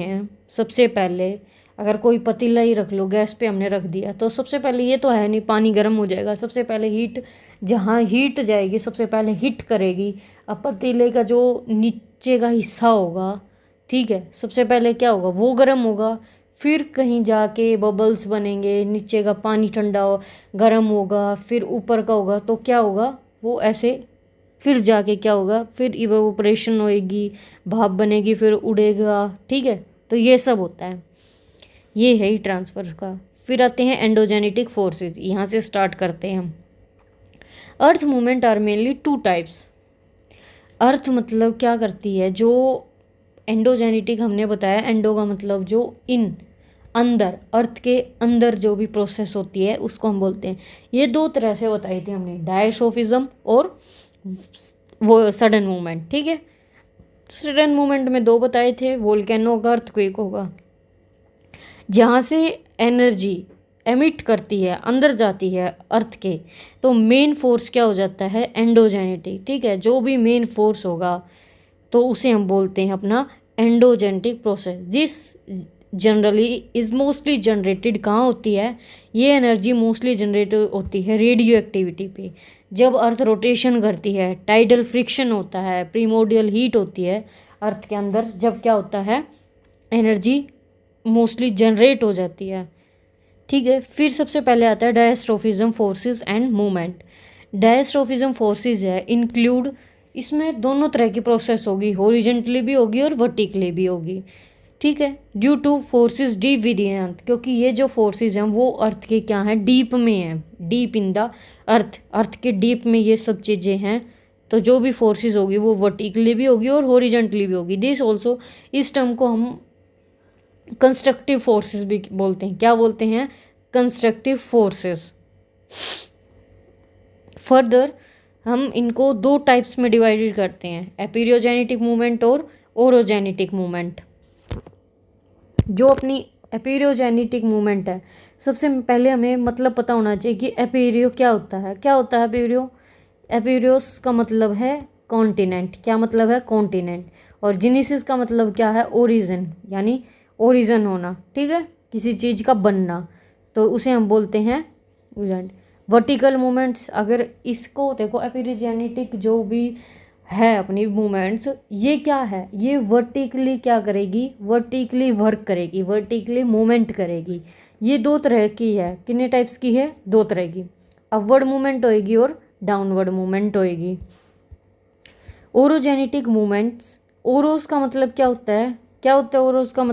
हैं। सबसे पहले अगर कोई पतीला ही रख लो, गैस पे हमने रख दिया, तो सबसे पहले ये तो है नहीं पानी गर्म हो जाएगा, सबसे पहले हीट, जहाँ हीट जाएगी सबसे पहले हिट करेगी। अब पतीले का जो नीचे का हिस्सा होगा, ठीक है, सबसे पहले क्या होगा, वो गर्म होगा, फिर कहीं जाके बबल्स बनेंगे, नीचे का पानी ठंडा हो गर्म होगा, फिर ऊपर का होगा, तो क्या होगा, वो ऐसे फिर जाके क्या होगा, फिर इवेपोरेशन होएगी, भाप बनेगी, फिर उड़ेगा, ठीक है। तो ये सब होता है, ये है हीट ट्रांसफर का। फिर आते हैं एंडोजेनेटिक फोर्सेस, यहाँ से स्टार्ट करते हैं हम। Earth movement are mainly two types. Earth मतलब क्या करती है, जो एंडोजेनेटिक हमने बताया, एंडो का मतलब जो इन, अंदर, अर्थ के अंदर जो भी प्रोसेस होती है उसको हम बोलते हैं। ये दो तरह से बताई थी हमने, डायस्ट्रोफिज्म और वो सडन मूवमेंट, ठीक है। सडन मूवमेंट में दो बताए थे, वोल्केनो होगा, अर्थक्वेक होगा। जहाँ से एनर्जी एमिट करती है, अंदर जाती है अर्थ के, तो मेन फोर्स क्या हो जाता है, एंडोजेनेटिक, ठीक है। जो भी मेन फोर्स होगा तो उसे हम बोलते हैं अपना endogenetic process. This generally is mostly generated कहाँ होती है, ये एनर्जी मोस्टली जनरेट होती है रेडियो एक्टिविटी पे। जब अर्थ रोटेशन करती है, टाइडल फ्रिक्शन होता है, प्रीमोर्डियल हीट होती है अर्थ के अंदर, जब क्या होता है, एनर्जी मोस्टली जनरेट हो जाती है, ठीक है। फिर सबसे पहले आता है diastrophism forces and movement. Diastrophism forces है इंक्लूड, इसमें दोनों तरह की प्रोसेस होगी, हॉरिजॉन्टली भी होगी और वर्टिकली भी होगी, ठीक है। Due to forces deep within earth, क्योंकि ये जो फोर्सेस हैं वो अर्थ के क्या हैं, डीप में हैं, डीप इन द अर्थ, अर्थ के डीप में ये सब चीज़ें हैं। तो जो भी फोर्सेस होगी वो वर्टिकली भी होगी और हॉरिजॉन्टली भी होगी। दिस ऑल्सो, इस टर्म को हम कंस्ट्रक्टिव फोर्सेस भी बोलते हैं। क्या बोलते हैं, कंस्ट्रक्टिव फोर्सेस। फर्दर हम इनको दो टाइप्स में डिवाइडेड करते हैं, एपिरियोजेनेटिक मूवमेंट और ओरोजेनेटिक मूवमेंट। जो अपनी एपिरियोजेनेटिक मूवमेंट है, सबसे पहले हमें मतलब पता होना चाहिए कि एपिरियो क्या होता है। क्या होता है एपिरियो, एपिरियोस का मतलब है कॉन्टिनेंट। क्या मतलब है, कॉन्टिनेंट। और जेनेसिस का मतलब क्या है, ओरिजिन, यानी ओरिजिन होना, ठीक है, किसी चीज़ का बनना, तो उसे हम बोलते हैं वर्टिकल मूवमेंट्स। अगर इसको देखो, एपिरियोजेनेटिक जो भी है अपनी मूवमेंट्स, ये क्या है, ये वर्टिकली क्या करेगी, वर्टिकली वर्क करेगी, वर्टिकली मूवमेंट करेगी। ये दो तरह की है, कितने टाइप्स की है, दो तरह की, अपवर्ड मूवमेंट होएगी और डाउनवर्ड मूवमेंट होएगी। ओरोजेनेटिक मूवमेंट्स, ओरोस का मतलब क्या होता है, क्या होता है ओरोस का मतलब